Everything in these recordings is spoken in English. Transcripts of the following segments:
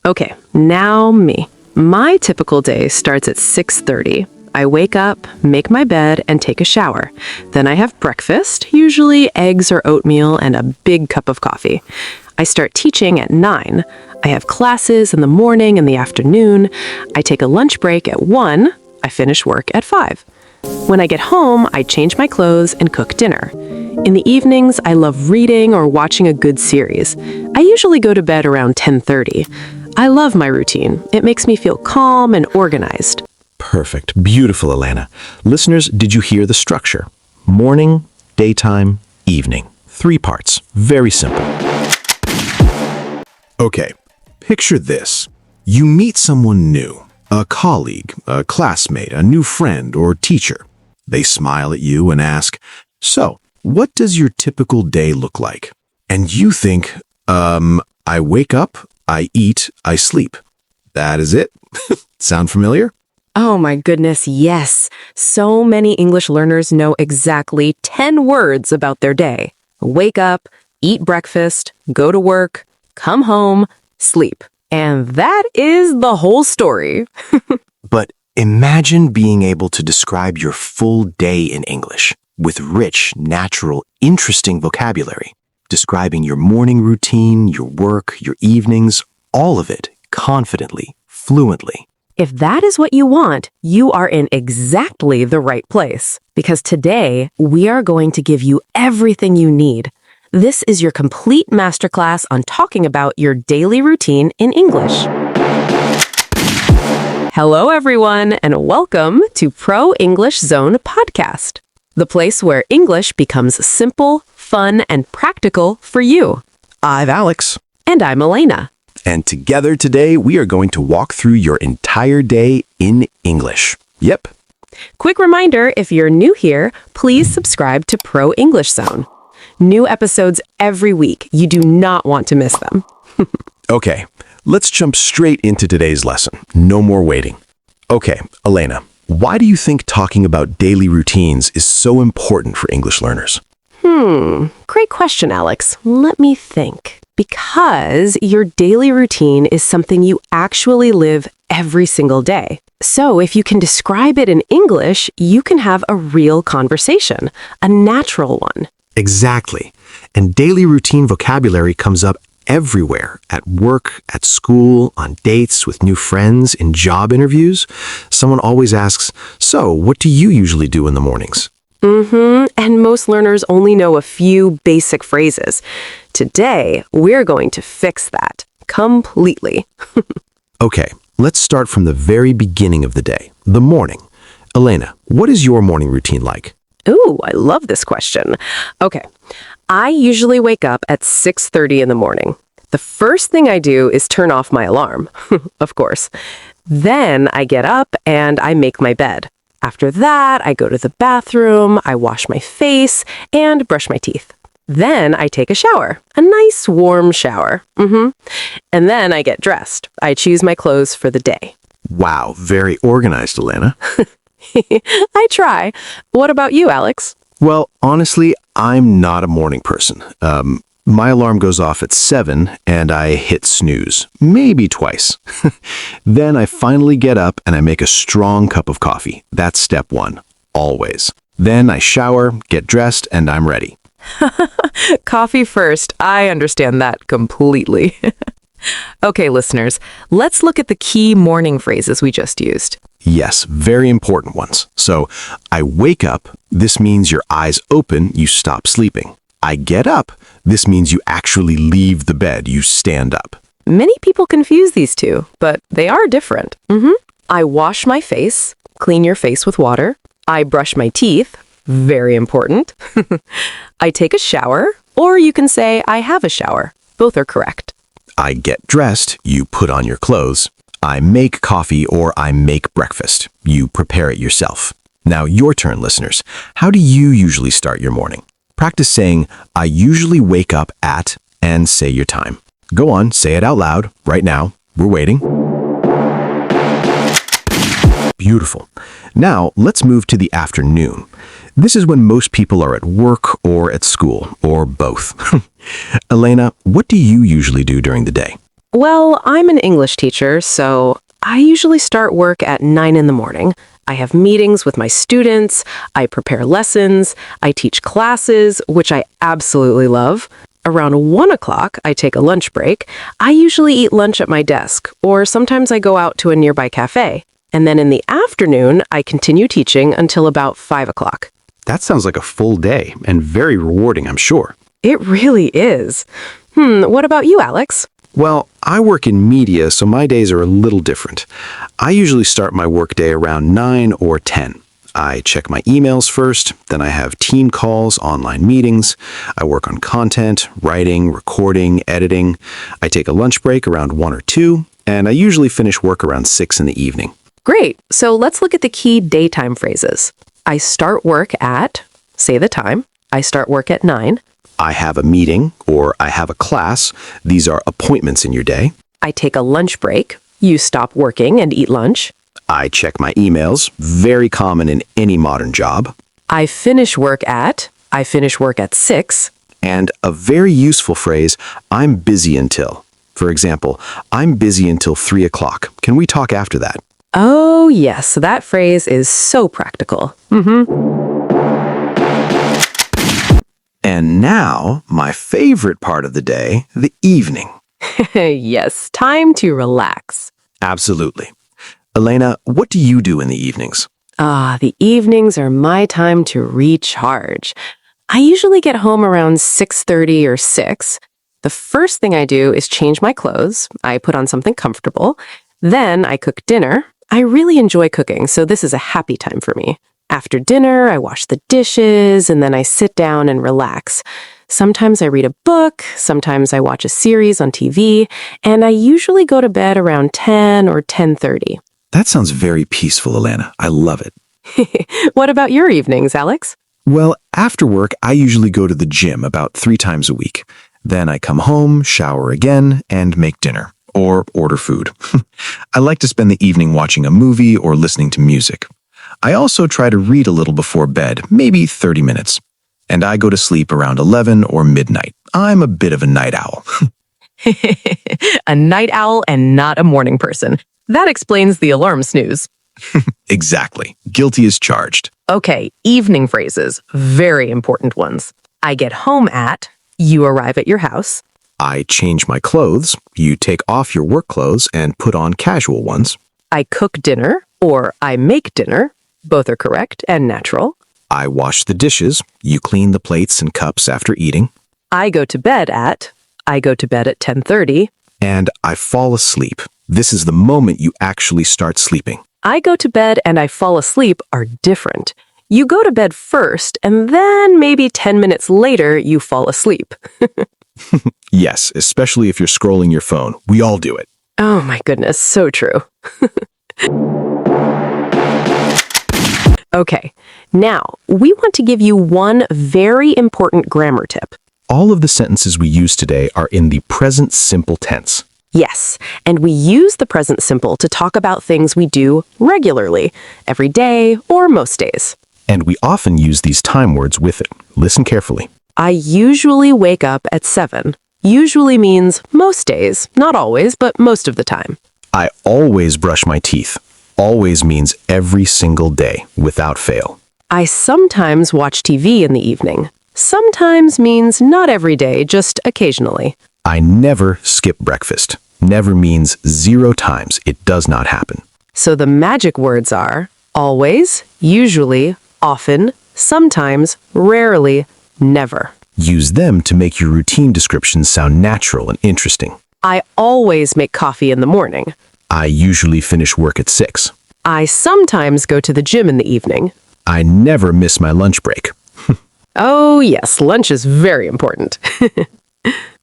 Okay, now me. My typical day starts at 6:30. I wake up, make my bed, and take a shower. Then I have breakfast, usually eggs or oatmeal and a big cup of coffee. I start teaching at 9. I have classes in the morning and the afternoon. I take a lunch break at 1. I finish work at 5. When I get home, I change my clothes and cook dinner. In the evenings, I love reading or watching a good series. I usually go to bed around 10:30. I love my routine. It makes me feel calm and organized. Perfect. Beautiful, Elena. Listeners, did you hear the structure? Morning, daytime, evening. 3 parts. Very simple. Okay, picture this. You meet someone new, a colleague, a classmate, a new friend or teacher. They smile at you and ask, "So, what does your typical day look like?" And you think, I wake up, I eat, I sleep. That is it. Sound familiar? Oh my goodness, yes. So many English learners know exactly 10 words about their day. Wake up, eat breakfast, go to work, come home, sleep. And that is the whole story. But imagine being able to describe your full day in English with rich, natural, interesting vocabulary, describing your morning routine, your work, your evenings, all of it confidently, fluently. If that is what you want, you are in exactly the right place. Because today, we are going to give you everything you need. This is your complete masterclass on talking about your daily routine in English. Hello, everyone, and welcome to Pro English Zone podcast, the place where English becomes simple, fun, and practical for you. I'm Alex. And I'm Elena. And together today, we are going to walk through your entire day in English. Yep. Quick reminder, if you're new here, please subscribe to Pro English Zone. New episodes every week. You do not want to miss them. Okay, let's jump straight into today's lesson. No more waiting. Okay, Elena, why do you think talking about daily routines is so important for English learners? Great question, Alex. Let me think. Because your daily routine is something you actually live every single day. So if you can describe it in English, you can have a real conversation, a natural one. Exactly. And daily routine vocabulary comes up everywhere, at work, at school, on dates, with new friends, in job interviews. Someone always asks, "So, what do you usually do in the mornings?" And most learners only know a few basic phrases. Today, we're going to fix that completely. Okay, let's start from the very beginning of the day, the morning. Elena, what is your morning routine like? Ooh, I love this question. Okay, I usually wake up at 6:30 in the morning. The first thing I do is turn off my alarm, of course. Then I get up and I make my bed. After that, I go to the bathroom, I wash my face, and brush my teeth. Then I take a shower, a nice warm shower. And then I get dressed. I choose my clothes for the day. Wow, very organized, Elena. I try. What about you, Alex? Well, honestly, I'm not a morning person. My alarm goes off at 7 and I hit snooze, maybe twice. Then I finally get up and I make a strong cup of coffee. That's step 1, always. Then I shower, get dressed, and I'm ready. Coffee first. I understand that completely. Okay, listeners, let's look at the key morning phrases we just used. Yes, very important ones. So, I wake up. This means your eyes open, you stop sleeping. I get up. This means you actually leave the bed, you stand up. Many people confuse these two, but they are different. I wash my face, clean your face with water. I brush my teeth, very important. I take a shower, or you can say I have a shower. Both are correct. I get dressed, you put on your clothes. I make coffee or I make breakfast. You prepare it yourself. Now your turn, listeners. How do you usually start your morning? Practice saying, "I usually wake up at," and say your time. Go on, say it out loud, right now. We're waiting. Beautiful. Now, let's move to the afternoon. This is when most people are at work or at school, or both. Elena, what do you usually do during the day? Well, I'm an English teacher, so I usually start work at 9 in the morning. I have meetings with my students, I prepare lessons, I teach classes, which I absolutely love. Around 1 o'clock, I take a lunch break. I usually eat lunch at my desk, or sometimes I go out to a nearby cafe. And then in the afternoon, I continue teaching until about 5 o'clock. That sounds like a full day and very rewarding, I'm sure. It really is. What about you, Alex? Well, I work in media, so my days are a little different. I usually start my workday around 9 or 10. I check my emails first, then I have team calls, online meetings. I work on content, writing, recording, editing. I take a lunch break around 1 or 2, and I usually finish work around 6 in the evening. Great. So let's look at the key daytime phrases. I start work at, say the time. I start work at 9. I have a meeting or I have a class. These are appointments in your day. I take a lunch break. You stop working and eat lunch. I check my emails, very common in any modern job. I finish work at 6. And a very useful phrase, I'm busy until. For example, I'm busy until 3 o'clock. Can we talk after that? Oh, yes, that phrase is so practical. And now, my favorite part of the day, the evening. Yes, time to relax. Absolutely. Elena, what do you do in the evenings? The evenings are my time to recharge. I usually get home around 6:30 or 6. The first thing I do is change my clothes. I put on something comfortable. Then I cook dinner. I really enjoy cooking, so this is a happy time for me. After dinner, I wash the dishes, and then I sit down and relax. Sometimes I read a book, sometimes I watch a series on TV, and I usually go to bed around 10 or 10:30. That sounds very peaceful, Elena. I love it. What about your evenings, Alex? Well, after work, I usually go to the gym about 3 times a week. Then I come home, shower again, and make dinner. Or order food. I like to spend the evening watching a movie or listening to music. I also try to read a little before bed, maybe 30 minutes. And I go to sleep around 11 or midnight. I'm a bit of a night owl. A night owl and not a morning person. That explains the alarm snooze. Exactly. Guilty as charged. Okay, evening phrases. Very important ones. I get home at, you arrive at your house. I change my clothes. You take off your work clothes and put on casual ones. I cook dinner, or I make dinner. Both are correct and natural. I wash the dishes. You clean the plates and cups after eating. I go to bed at 10:30. And I fall asleep. This is the moment you actually start sleeping. I go to bed and I fall asleep are different. You go to bed first, and then maybe 10 minutes later, you fall asleep. Yes, especially if you're scrolling your phone. We all do it. Oh my goodness, so true. Okay, now we want to give you one very important grammar tip. All of the sentences we use today are in the present simple tense. Yes, and we use the present simple to talk about things we do regularly, every day or most days. And we often use these time words with it. Listen carefully. I usually wake up at 7. Usually means most days, not always, but most of the time. I always brush my teeth. Always means every single day, without fail. I sometimes watch TV in the evening. Sometimes means not every day, just occasionally. I never skip breakfast. Never means 0 times. It does not happen. So the magic words are always, usually, often, sometimes, rarely, never. Use them to make your routine descriptions sound natural and interesting. I always make coffee in the morning. I usually finish work at 6. I sometimes go to the gym in the evening. I never miss my lunch break. Oh yes, lunch is very important.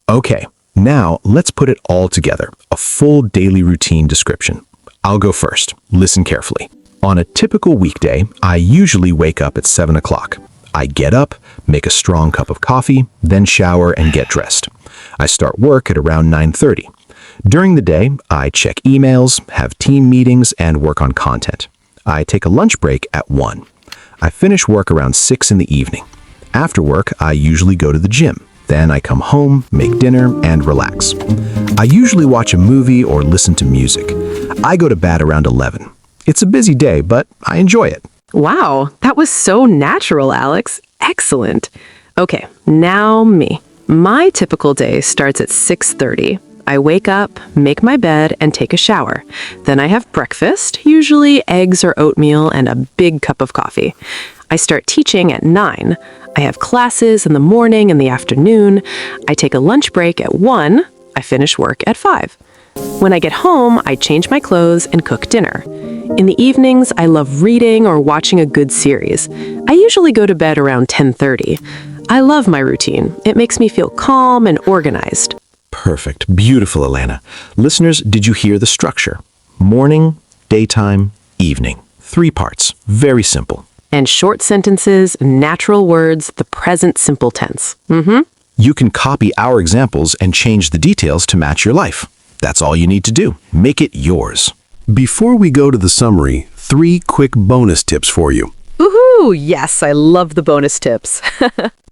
Okay, now let's put it all together. A full daily routine description. I'll go first. Listen carefully. On a typical weekday, I usually wake up at 7 o'clock. I get up, make a strong cup of coffee, then shower and get dressed. I start work at around 9:30. During the day, I check emails, have team meetings, and work on content. I take a lunch break at 1. I finish work around 6 in the evening. After work, I usually go to the gym. Then I come home, make dinner, and relax. I usually watch a movie or listen to music. I go to bed around 11. It's a busy day, but I enjoy it. Wow, that was so natural, Alex. Excellent. Okay, now me. My typical day starts at 6:30. I wake up, make my bed, and take a shower. Then I have breakfast, usually eggs or oatmeal and a big cup of coffee. I start teaching at 9. I have classes in the morning and the afternoon. I take a lunch break at 1. I finish work at 5. When I get home, I change my clothes and cook dinner. In the evenings, I love reading or watching a good series. I usually go to bed around 10:30. I love my routine. It makes me feel calm and organized. Perfect. Beautiful, Elena. Listeners, did you hear the structure? Morning, daytime, evening. 3 parts. Very simple. And short sentences, natural words, the present simple tense. You can copy our examples and change the details to match your life. That's all you need to do. Make it yours. Before we go to the summary, 3 quick bonus tips for you. Woohoo! Yes, I love the bonus tips.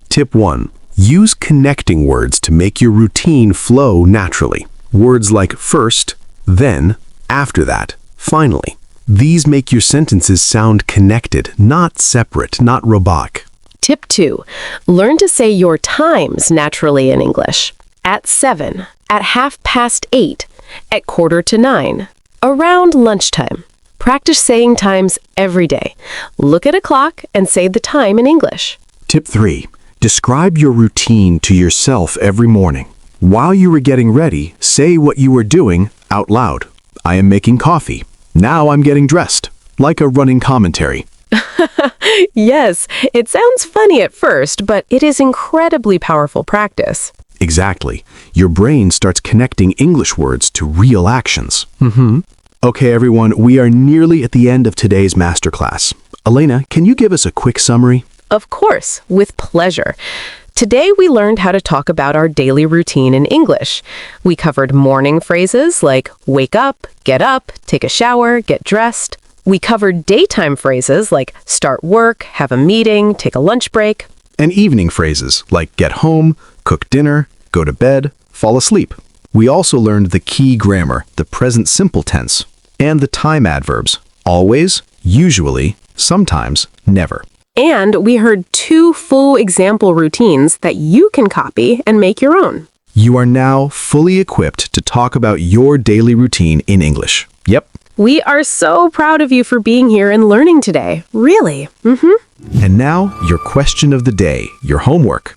Tip 1. Use connecting words to make your routine flow naturally. Words like first, then, after that, finally. These make your sentences sound connected, not separate, not robotic. Tip 2. Learn to say your times naturally in English. At 7, at 8:30, at 8:45, around lunchtime. Practice saying times every day. Look at a clock and say the time in English. Tip 3. Describe your routine to yourself every morning. While you were getting ready, say what you were doing out loud. I am making coffee. Now I'm getting dressed. Like a running commentary. Yes, it sounds funny at first, but it is incredibly powerful practice. Exactly. Your brain starts connecting English words to real actions. Okay, everyone, we are nearly at the end of today's masterclass. Elena, can you give us a quick summary? Of course, with pleasure. Today we learned how to talk about our daily routine in English. We covered morning phrases like wake up, take a shower, get dressed. We covered daytime phrases like start work, have a meeting, take a lunch break. And evening phrases like get home, cook dinner, go to bed, fall asleep. We also learned the key grammar, the present simple tense, and the time adverbs, always, usually, sometimes, never. And we heard 2 full example routines that you can copy and make your own. You are now fully equipped to talk about your daily routine in English. Yep. We are so proud of you for being here and learning today. Really. And now, your question of the day, your homework.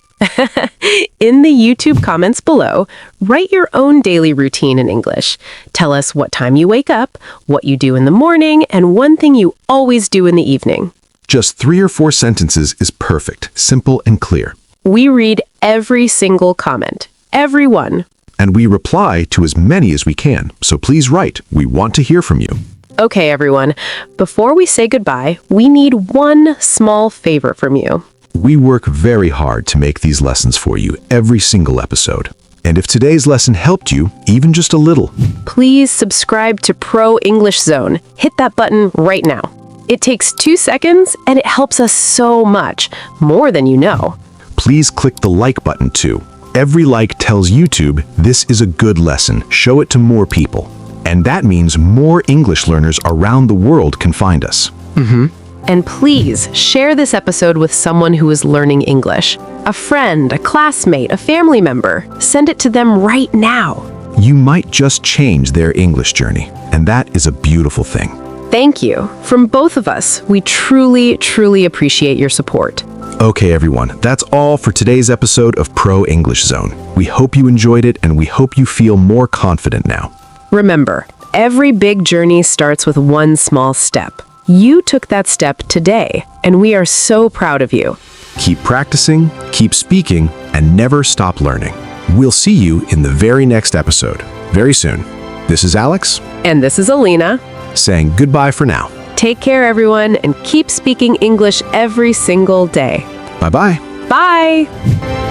In the YouTube comments below, write your own daily routine in English. Tell us what time you wake up, what you do in the morning, and one thing you always do in the evening. Just 3 or 4 sentences is perfect, simple and clear. We read every single comment. Every one. And we reply to as many as we can, so please write. We want to hear from you. Okay, everyone. Before we say goodbye, we need one small favor from you. We work very hard to make these lessons for you every single episode. And if today's lesson helped you, even just a little, Please subscribe to Pro English Zone. Hit that button right now. It takes 2 seconds and it helps us so much, more than you know. please click the like button too. Every like tells YouTube this is a good lesson. Show it to more people. And that means more English learners around the world can find us. And please share this episode with someone who is learning English. A friend, a classmate, a family member. Send it to them right now. You might just change their English journey, and that is a beautiful thing. Thank you. From both of us, we truly, truly appreciate your support. Okay, everyone, that's all for today's episode of Pro English Zone. We hope you enjoyed it, and we hope you feel more confident now. Remember, every big journey starts with one small step. You took that step today, and we are so proud of you. Keep practicing, keep speaking, and never stop learning. We'll see you in the very next episode, very soon. This is Alex, And this is Elena. saying goodbye for now. Take care, everyone, and keep speaking English every single day. Bye-bye. Bye!